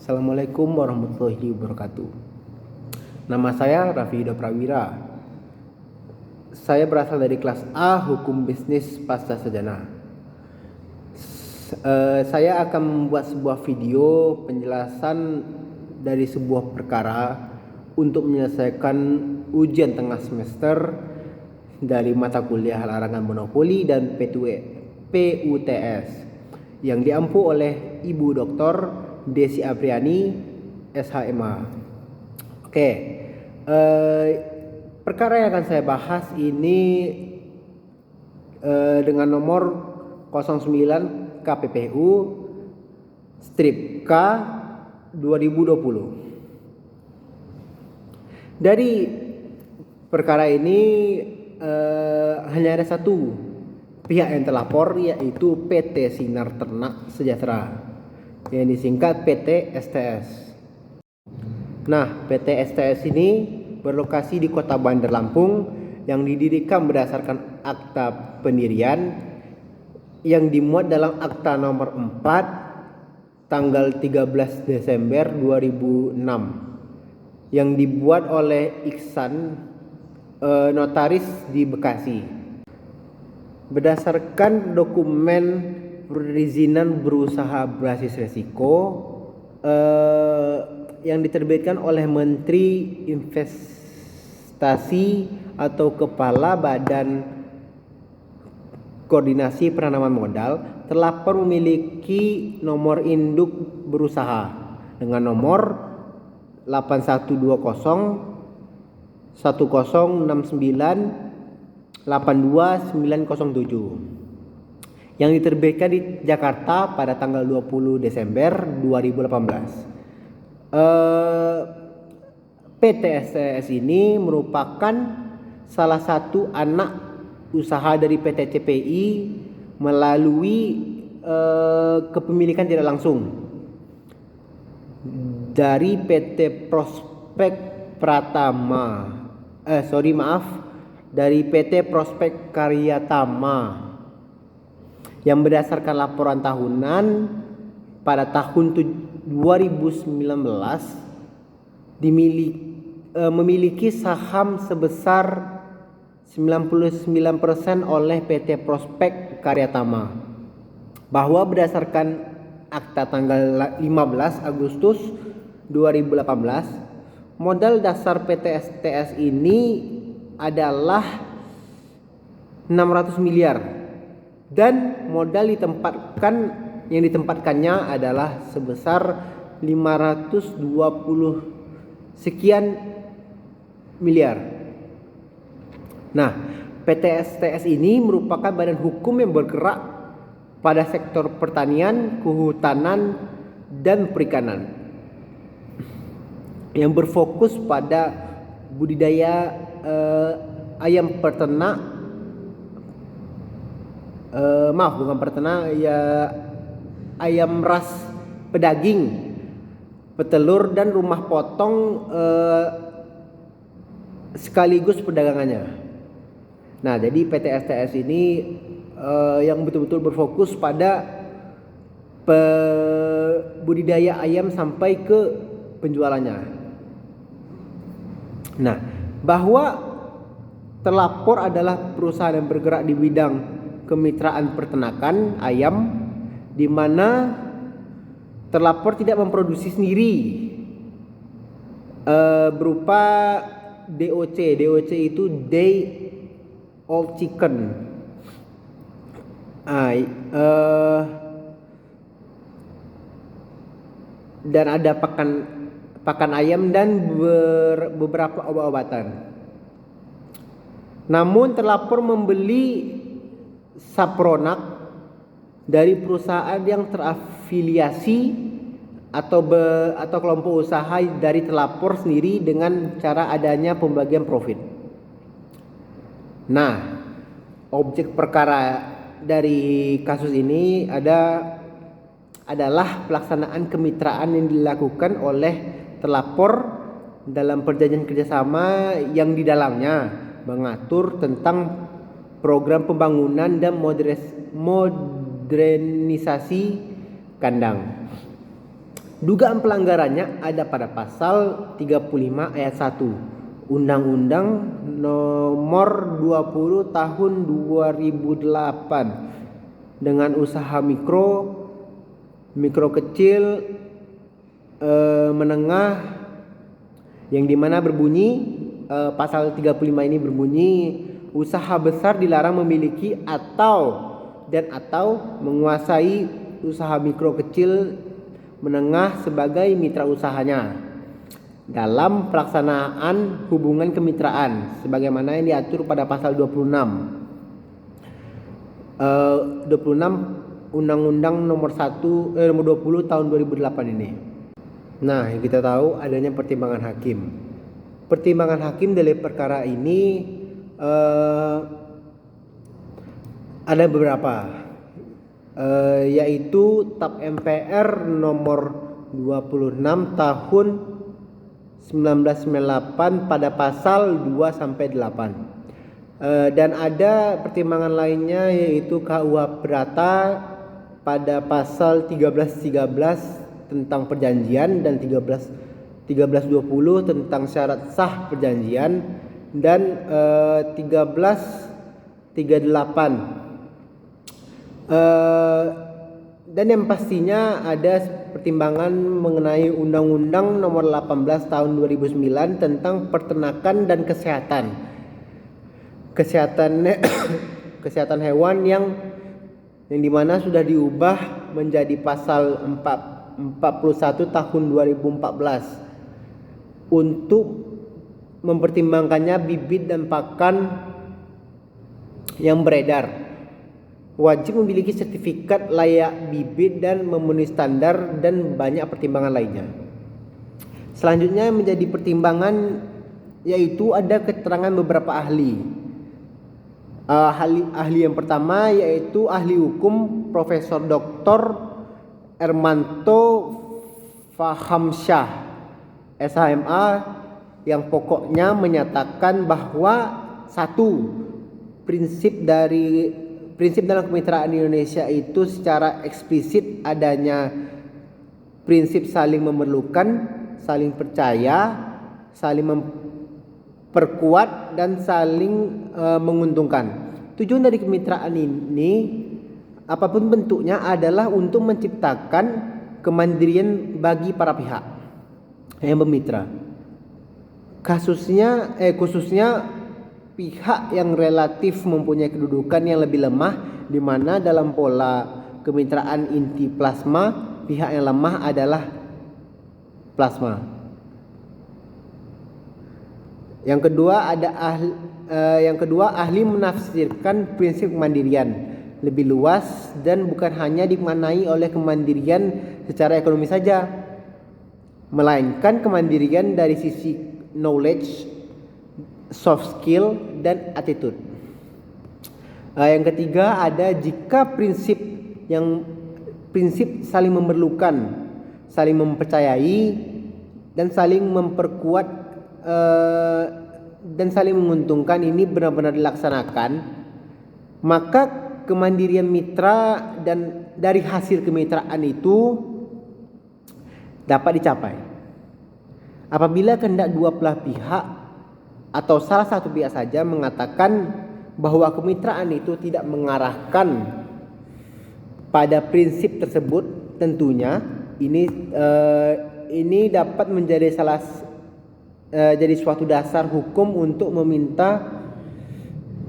Assalamualaikum warahmatullahi wabarakatuh. Nama saya Raffi Yuda Prawira. Saya berasal dari kelas A Hukum Bisnis Pasca Sarjana. Saya akan membuat sebuah video penjelasan dari sebuah perkara untuk menyelesaikan ujian tengah semester dari mata kuliah larangan monopoli dan PUTS yang diampu oleh Ibu Dr. Desi Apriani, SHMA. Oke, perkara yang akan saya bahas ini dengan nomor 09 KPPU strip K 2020. Dari perkara ini hanya ada satu pihak yang terlapor, yaitu PT Sinar Ternak Sejahtera yang disingkat PT STS. Nah, PT STS ini berlokasi di Kota Bandar Lampung yang didirikan berdasarkan akta pendirian yang dimuat dalam akta nomor 4 tanggal 13 Desember 2006 yang dibuat oleh Iksan, notaris di Bekasi. Berdasarkan dokumen perizinan berusaha berbasis resiko yang diterbitkan oleh Menteri Investasi atau Kepala Badan Koordinasi Penanaman Modal, terlapor memiliki nomor induk berusaha dengan nomor 8120 1069 82907 yang diterbitkan di Jakarta pada tanggal 20 Desember 2018. PT STS ini merupakan salah satu anak usaha dari PT CPI melalui kepemilikan tidak langsung dari PT Prospek Pratama. Dari PT Prospek Karyatama yang berdasarkan laporan tahunan pada tahun 2019 memiliki saham sebesar 99% oleh PT Prospek Karyatama, bahwa berdasarkan akta tanggal 15 Agustus 2018 modal dasar PT STS ini adalah 600 miliar dan modal yang ditempatkannya adalah sebesar 520 sekian miliar. Nah, PT STS ini merupakan badan hukum yang bergerak pada sektor pertanian, kehutanan, dan perikanan yang berfokus pada budidaya ayam peternak, ayam ras pedaging, petelur, dan rumah potong sekaligus perdagangannya. Nah, jadi PT STS ini yang betul-betul berfokus pada budidaya ayam sampai ke penjualannya. Nah, bahwa terlapor adalah perusahaan yang bergerak di bidang kemitraan peternakan ayam, di mana terlapor tidak memproduksi sendiri berupa DOC. DOC itu Day Old Chicken. Dan ada pakan ayam dan beberapa obat-obatan. Namun terlapor membeli Sapronak dari perusahaan yang terafiliasi atau kelompok usaha dari terlapor sendiri dengan cara adanya pembagian profit. Nah, objek perkara dari kasus ini adalah pelaksanaan kemitraan yang dilakukan oleh terlapor dalam perjanjian kerjasama yang di dalamnya mengatur tentang program pembangunan dan modernisasi kandang. Dugaan pelanggarannya ada pada pasal 35 ayat 1 Undang-Undang Nomor 20 Tahun 2008 dengan usaha mikro kecil, menengah, yang dimana berbunyi pasal 35 ini berbunyi usaha besar dilarang memiliki atau menguasai usaha mikro kecil menengah sebagai mitra usahanya dalam pelaksanaan hubungan kemitraan sebagaimana yang diatur pada pasal 26 Undang-Undang nomor 20 tahun 2008 ini. Nah, yang kita tahu adanya pertimbangan hakim. Pertimbangan hakim dalam perkara ini ada beberapa, yaitu TAP MPR nomor 26 tahun 1998 pada pasal 2 sampai 8. Dan ada pertimbangan lainnya yaitu KUH Perdata pada pasal 1313 tentang perjanjian dan 1320 tentang syarat sah perjanjian dan 1338 dan yang pastinya ada pertimbangan mengenai Undang-Undang Nomor 18 Tahun 2009 tentang peternakan dan kesehatan hewan yang dimana sudah diubah menjadi pasal 41 tahun 2014 untuk mempertimbangkannya bibit dan pakan yang beredar wajib memiliki sertifikat layak bibit dan memenuhi standar dan banyak pertimbangan lainnya. Selanjutnya menjadi pertimbangan yaitu ada keterangan beberapa ahli. Ahli yang pertama yaitu ahli hukum Profesor Dr. Ermanto Fahamsyah SHMA yang pokoknya menyatakan bahwa satu, prinsip dalam kemitraan Indonesia itu secara eksplisit adanya prinsip saling memerlukan, saling percaya, saling memperkuat dan saling menguntungkan. Tujuan dari kemitraan ini apapun bentuknya adalah untuk menciptakan kemandirian bagi para pihak yang bermitra. Khususnya pihak yang relatif mempunyai kedudukan yang lebih lemah, di mana dalam pola kemitraan inti plasma pihak yang lemah adalah plasma. Yang kedua ahli menafsirkan prinsip kemandirian lebih luas dan bukan hanya dimaknai oleh kemandirian secara ekonomi saja, melainkan kemandirian dari sisi knowledge, soft skill dan attitude. Yang ketiga ada jika prinsip saling memerlukan, saling mempercayai dan saling memperkuat dan saling menguntungkan ini benar-benar dilaksanakan, maka kemandirian mitra dan dari hasil kemitraan itu dapat dicapai. Apabila kehendak dua belah pihak atau salah satu pihak saja mengatakan bahwa kemitraan itu tidak mengarahkan pada prinsip tersebut, tentunya ini dapat menjadi jadi suatu dasar hukum untuk meminta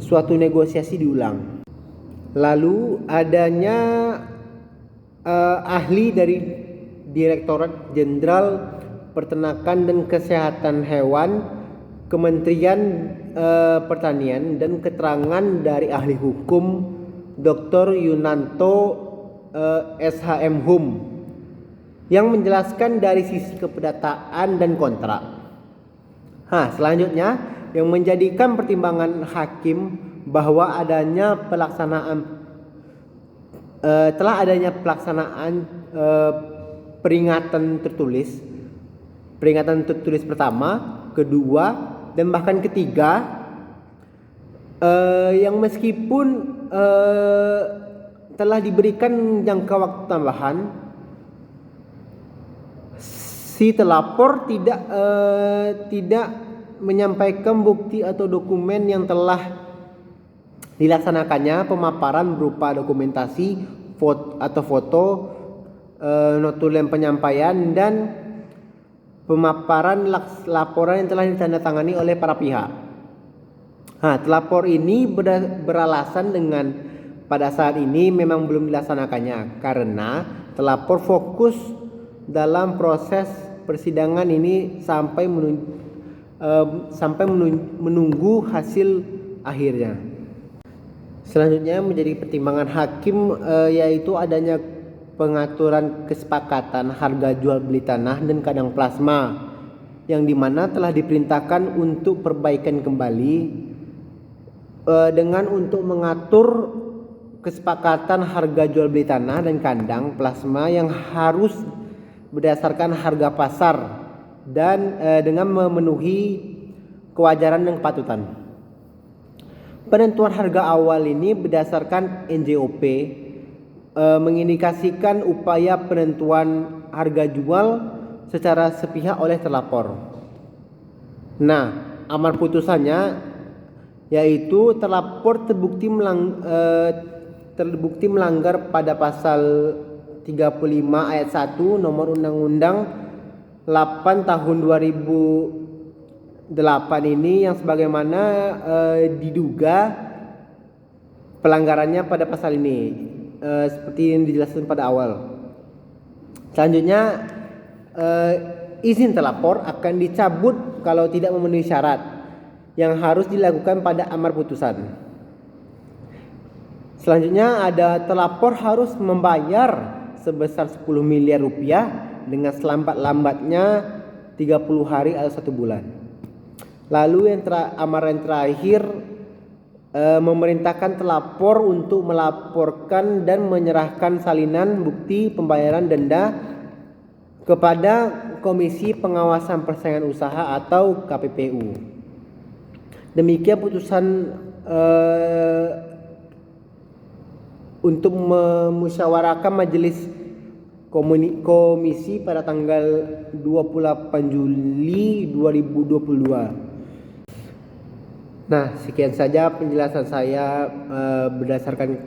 suatu negosiasi diulang. Lalu adanya ahli dari Direktorat Jenderal Peternakan dan Kesehatan Hewan Kementerian Pertanian dan keterangan dari ahli hukum Dr. Yunanto SHM Hum yang menjelaskan dari sisi keperdataan dan kontrak. Selanjutnya yang menjadikan pertimbangan hakim bahwa telah adanya pelaksanaan peringatan tertulis pertama, kedua dan bahkan ketiga, yang meskipun telah diberikan jangka waktu tambahan, si terlapor tidak menyampaikan bukti atau dokumen yang telah dilaksanakannya pemaparan berupa dokumentasi foto, notulen penyampaian dan pemaparan laporan yang telah ditandatangani oleh para pihak. Terlapor ini beralasan dengan pada saat ini memang belum dilaksanakannya karena terlapor fokus dalam proses persidangan ini sampai menunggu hasil akhirnya. Selanjutnya menjadi pertimbangan hakim yaitu adanya pengaturan kesepakatan harga jual beli tanah dan kandang plasma yang dimana telah diperintahkan untuk perbaikan kembali dengan untuk mengatur kesepakatan harga jual beli tanah dan kandang plasma yang harus berdasarkan harga pasar dan dengan memenuhi kewajaran dan kepatutan. Penentuan harga awal ini berdasarkan NJOP mengindikasikan upaya penentuan harga jual secara sepihak oleh terlapor. Amar putusannya yaitu terlapor terbukti melanggar pada pasal 35 ayat 1 nomor Undang-Undang 8 tahun 2008 ini yang sebagaimana diduga pelanggarannya pada pasal ini seperti yang dijelaskan pada awal. Selanjutnya izin terlapor akan dicabut kalau tidak memenuhi syarat yang harus dilakukan pada amar putusan. Selanjutnya ada terlapor harus membayar sebesar 10 miliar rupiah dengan selambat-lambatnya 30 hari atau 1 bulan. Lalu amar yang terakhir memerintahkan terlapor untuk melaporkan dan menyerahkan salinan bukti pembayaran denda kepada Komisi Pengawasan Persaingan Usaha atau KPPU. Demikian putusan untuk memusyawarahkan majelis komisi pada tanggal 28 Juli 2022. Sekian saja penjelasan saya berdasarkan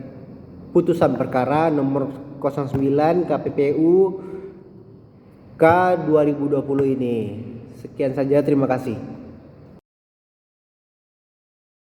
putusan perkara nomor 09 KPPU K 2020 ini. Sekian saja, terima kasih.